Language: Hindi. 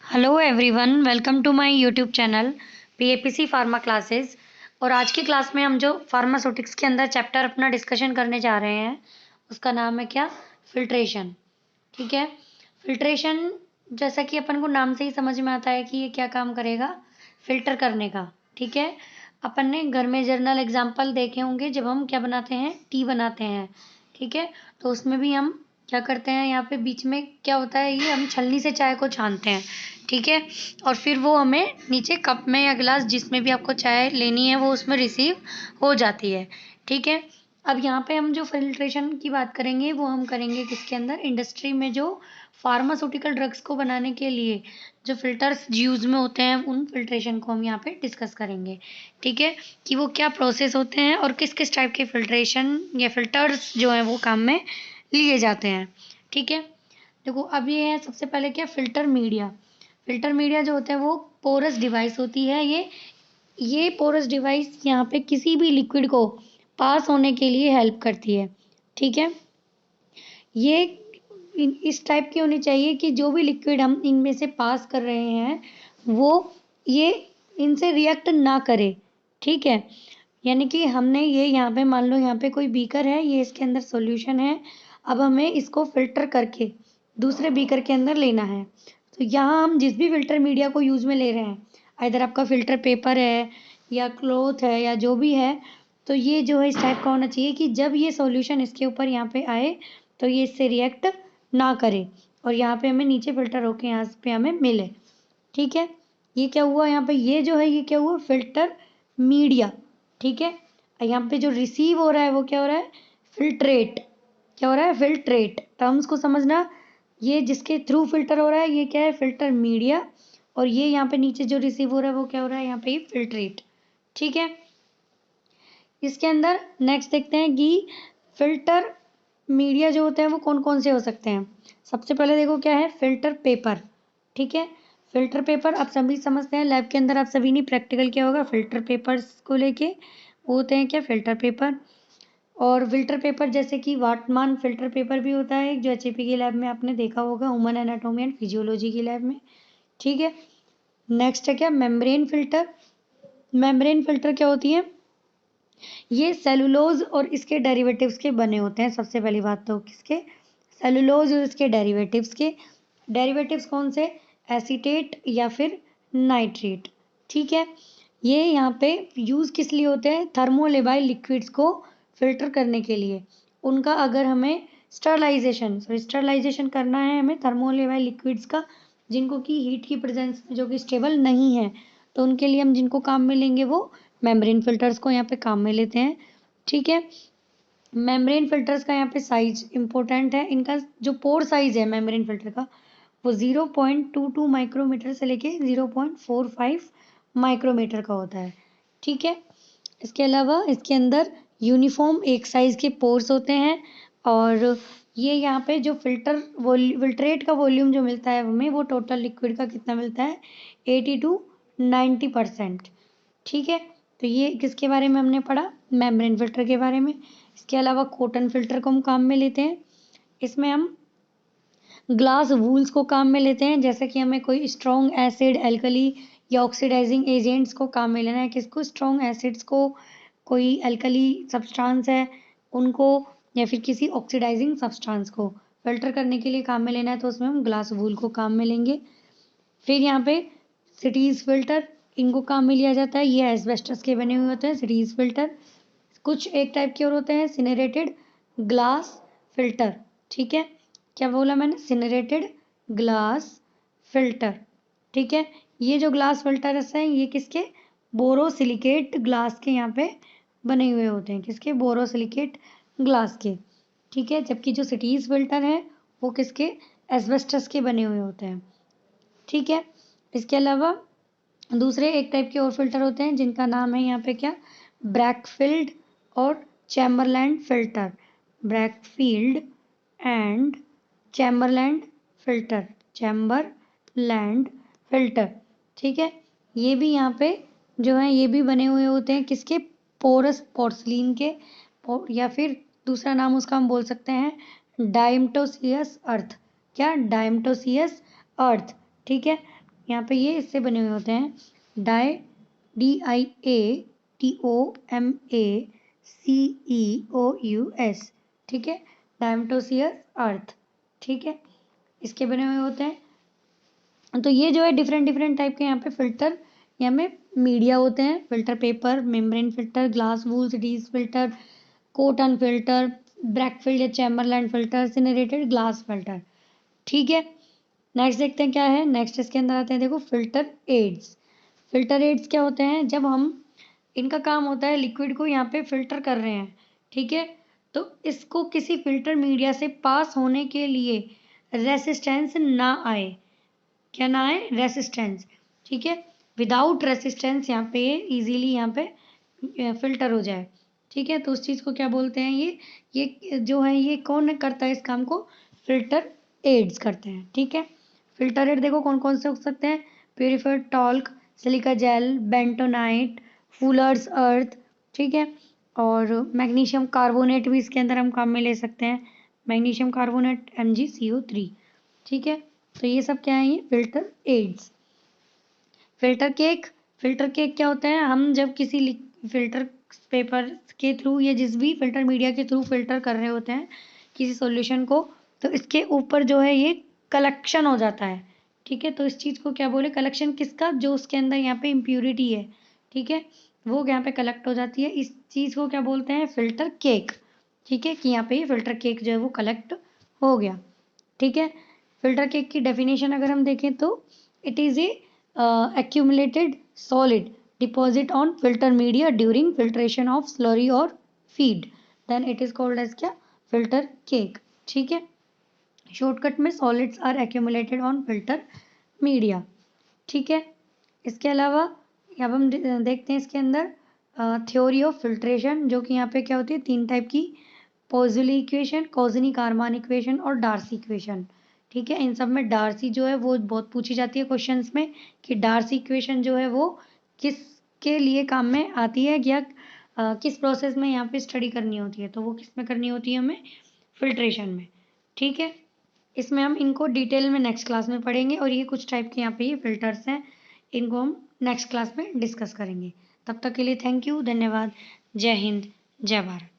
Hello everyone, welcome to my YouTube channel PAPC pharma classes. और आज की क्लास में हम जो फार्मास्यूटिक्स के अंदर चैप्टर अपना डिस्कशन करने जा रहे हैं उसका नाम है क्या? फिल्ट्रेशन। ठीक है। फिल्ट्रेशन जैसा कि अपन को नाम से ही समझ में आता है कि ये क्या काम करेगा, फिल्टर करने का। ठीक है। अपन ने घर में जर्नल एग्जाम्पल देखे होंगे जब हम क्या बनाते हैं, टी बनाते हैं। ठीक है। तो उसमें भी हम क्या करते हैं, यहाँ पे बीच में क्या होता है, ये हम छलनी से चाय को छानते हैं। ठीक है। और फिर वो हमें नीचे कप में या गिलास जिसमें भी आपको चाय लेनी है वो उसमें रिसीव हो जाती है। ठीक है। अब यहाँ पे हम जो फिल्ट्रेशन की बात करेंगे वो हम करेंगे किसके अंदर, इंडस्ट्री में जो फार्मास्यूटिकल ड्रग्स को बनाने के लिए जो फिल्टर्स यूज में होते हैं उन फिल्ट्रेशन को हम यहाँ पे डिस्कस करेंगे। ठीक है। कि वो क्या प्रोसेस होते हैं और किस किस टाइप के फिल्ट्रेशन या फिल्टर्स जो हैं वो काम में लिए जाते हैं। ठीक है। देखो अब ये है सबसे पहले क्या, फिल्टर मीडिया। फिल्टर मीडिया जो होता है वो पोरस डिवाइस होती है। ये पोरस डिवाइस यहाँ पे किसी भी लिक्विड को पास होने के लिए हेल्प करती है। ठीक है। ये इस टाइप की होनी चाहिए कि जो भी लिक्विड हम इनमें से पास कर रहे हैं वो ये इनसे रिएक्ट ना करे। ठीक है। यानी कि हमने ये यहाँ पे मान लो यहाँ पे कोई बीकर है, ये इसके अंदर सॉल्यूशन है। अब हमें इसको फिल्टर करके दूसरे बीकर के अंदर लेना है। तो यहाँ हम जिस भी फिल्टर मीडिया को यूज में ले रहे हैं, इधर आपका फिल्टर पेपर है या क्लॉथ है या जो भी है, तो ये जो है इस टाइप का होना चाहिए कि जब ये सॉल्यूशन इसके ऊपर यहाँ पे आए तो ये इससे रिएक्ट ना करे और यहाँ पे हमें नीचे फिल्टर होके यहाँ पे हमें मिले। ठीक है। ये क्या हुआ यहाँ पे, ये जो है ये क्या हुआ, फिल्टर मीडिया। ठीक है। यहाँ पे जो रिसीव हो रहा है वो क्या हो रहा है, फिल्ट्रेट। क्या हो रहा है, फिल्ट्रेट। टर्म्स को समझना, ये जिसके थ्रू फिल्टर हो रहा है ये क्या है, फिल्टर मीडिया। और ये यहाँ पे नीचे जो रिसीव हो रहा है वो क्या हो रहा है, यहाँ पे फिल्ट्रेट। ठीक है। इसके अंदर नेक्स्ट देखते हैं कि फिल्टर मीडिया जो होते हैं वो कौन कौन से हो सकते हैं। सबसे पहले देखो क्या है, फिल्टर पेपर। ठीक है। फिल्टर पेपर आप सभी समझते हैं, लैब के अंदर आप सभी ने प्रैक्टिकल किया होगा फिल्टर पेपर्स को लेके। वो होते हैं क्या, फिल्टर पेपर। और फिल्टर पेपर जैसे कि वाटमान फिल्टर पेपर भी होता है जो एचएपी की लैब में आपने देखा होगा, ह्यूमन एनाटॉमी एंड फिजियोलॉजी की लैब में। ठीक है। नेक्स्ट है क्या, मेम्ब्रेन फिल्टर। मेम्ब्रेन फिल्टर क्या होती है, ये सेलुलोज और इसके डेरिवेटिव्स के बने होते हैं। सबसे पहली बात तो किसके, सेलुलोज और इसके डेरिवेटिव्स के। डेरिवेटिव्स कौन से, एसीटेट या फिर नाइट्रेट। ठीक है। ये यहाँ पे यूज़ किस लिए होते हैं, थर्मोलेबाइल लिक्विड्स को फिल्टर करने के लिए। उनका अगर हमें स्टरलाइजेशन करना है हमें थर्मोलेबाइल लिक्विड्स का, जिनको की हीट की प्रेजेंस में जो कि स्टेबल नहीं है, तो उनके लिए हम जिनको काम में लेंगे वो मेम्ब्रेन फिल्टर्स को यहाँ पे काम में लेते हैं। ठीक है। मेम्ब्रेन फिल्टर्स का यहाँ पे साइज इंपॉर्टेंट है। इनका जो पोर साइज है मेम्ब्रेन फिल्टर का वो 0.22 माइक्रोमीटर से लेके 0.45 माइक्रोमीटर का होता है। ठीक है। इसके अलावा इसके अंदर यूनिफॉर्म एक साइज के पोर्स होते हैं। और ये यहाँ पे जो फिल्ट्रेट का वॉल्यूम जो मिलता है हमें, वो टोटल लिक्विड का कितना मिलता है, 80 to 90%। ठीक है। तो ये किसके बारे में हमने पढ़ा, मेम्ब्रेन फिल्टर के बारे में। इसके अलावा कॉटन फिल्टर को हम काम में लेते हैं। इसमें हम ग्लास वूल्स को काम में लेते हैं, जैसे कि हमें कोई स्ट्रॉन्ग एसिड, एल्कली या ऑक्सीडाइजिंग एजेंट्स को काम में लेना है। किसको, स्ट्रॉन्ग एसिड्स को, कोई एल्कली सब्सटेंस है उनको, या फिर किसी ऑक्सीडाइजिंग सब्सटेंस को फिल्टर करने के लिए काम में लेना है, तो उसमें हम ग्लास वूल को काम में लेंगे। फिर यहाँ पे सिटीज फिल्टर, इनको काम में लिया जाता है। ये एस्बेस्टस के बने हुए होते हैं सिटीज फिल्टर। कुछ एक टाइप के और होते हैं सिनरेटेड ग्लास फिल्टर। ठीक है। क्या बोला मैंने, सिनरेटेड ग्लास फिल्टर। ठीक है। ये जो ग्लास फिल्टर्स हैं ये किसके, बोरोसिलिकेट ग्लास के यहाँ पे बने हुए होते हैं। किसके, बोरोसिलिकेट ग्लास के। ठीक है। जबकि जो सिटीज फिल्टर है वो किसके, एस्बेस्टस के बने हुए होते हैं। ठीक है। इसके अलावा दूसरे एक टाइप के और फिल्टर होते हैं जिनका नाम है यहाँ पे क्या, ब्रैकफील्ड और Chamberland filter. Berkefeld and Chamberland filter, Chamberland filter. ठीक है। ये भी यहाँ पे जो है ये भी बने हुए होते हैं किसके, पोरस पोर्सलिन के। या फिर दूसरा नाम उसका हम बोल सकते हैं डाइम्टोसियस अर्थ। क्या, डाइम्टोसियस अर्थ। ठीक है। यहाँ पे ये इससे बने हुए होते हैं, DIATOMACEUS, ठीक है, डायमेटोसियस अर्थ, ठीक है, इसके बने हुए होते हैं। तो ये जो है डिफरेंट डिफरेंट टाइप के यहाँ पे फिल्टर, यहाँ में मीडिया होते हैं, filter paper, membrane filter, glass wool, series filter, cotton filter, Berkefeld या Chamberland filter, sintered glass filter, ठीक है। नेक्स्ट देखते हैं क्या है। नेक्स्ट इसके अंदर आते हैं, देखो फिल्टर एड्स। फिल्टर एड्स क्या होते हैं, जब हम, इनका काम होता है लिक्विड को यहाँ पे फिल्टर कर रहे हैं, ठीक है, तो इसको किसी फिल्टर मीडिया से पास होने के लिए रेसिस्टेंस ना आए, क्या ना आए, रेसिस्टेंस, ठीक है, विदाउट रेसिस्टेंस यहाँ पे इजीली यहाँ पे फिल्टर हो जाए, ठीक है, तो उस चीज़ को क्या बोलते हैं, ये जो है ये कौन करता है इस काम को, फिल्टर एड्स करते हैं, ठीक है। फिल्टर एड देखो कौन कौन से हो सकते हैं, purified talc, silica gel, bentonite, fuller's earth, ठीक है, और मैग्नीशियम कार्बोनेट भी इसके अंदर हम काम में ले सकते हैं, मैग्नीशियम कार्बोनेट MgCO3, ठीक है। तो ये सब क्या है, ये filter aids. Filter cake, filter cake क्या होता है, हम जब किसी फिल्टर पेपर के थ्रू या जिस भी फिल्टर मीडिया के थ्रू फिल्टर कर रहे होते हैं किसी सॉल्यूशन को, तो इसके ऊपर जो है ये कलेक्शन हो जाता है, ठीक है, तो इस चीज़ को क्या बोले, कलेक्शन किसका, जो उसके अंदर यहाँ पे इम्प्यूरिटी है, ठीक है, वो यहाँ पे कलेक्ट हो जाती है, इस चीज़ को क्या बोलते हैं, फिल्टर केक, ठीक है, कि यहाँ पे ये फिल्टर केक जो है वो कलेक्ट हो गया, ठीक है। फिल्टर केक की डेफिनेशन अगर हम देखें तो it is a accumulated solid deposit on filter media during filtration of slurry or feed, then it is called as क्या, filter cake, ठीक है। शॉर्टकट में solids are accumulated on filter media, ठीक है। इसके अलावा अब हम देखते हैं इसके अंदर थ्योरी ऑफ फिल्ट्रेशन, जो कि यहाँ पे क्या होती है, 3 टाइप की, पोज़ुली इक्वेशन, कोज़नी कारमान इक्वेशन और डार्सी इक्वेशन, ठीक है। इन सब में डार्सी जो है वो बहुत पूछी जाती है क्वेश्चंस में, कि डार्सी इक्वेशन जो है वो किसके लिए काम में आती है, या किस प्रोसेस में यहाँ पे स्टडी करनी होती है, तो वो किस में करनी होती है, हमें फिल्ट्रेशन में, ठीक है। इसमें हम इनको डिटेल में नेक्स्ट क्लास में पढ़ेंगे, और ये कुछ टाइप के यहाँ पे ये फिल्टर्स हैं, इनको हम नेक्स्ट क्लास में डिस्कस करेंगे। तब तक के लिए थैंक यू, धन्यवाद, जय हिंद, जय भारत।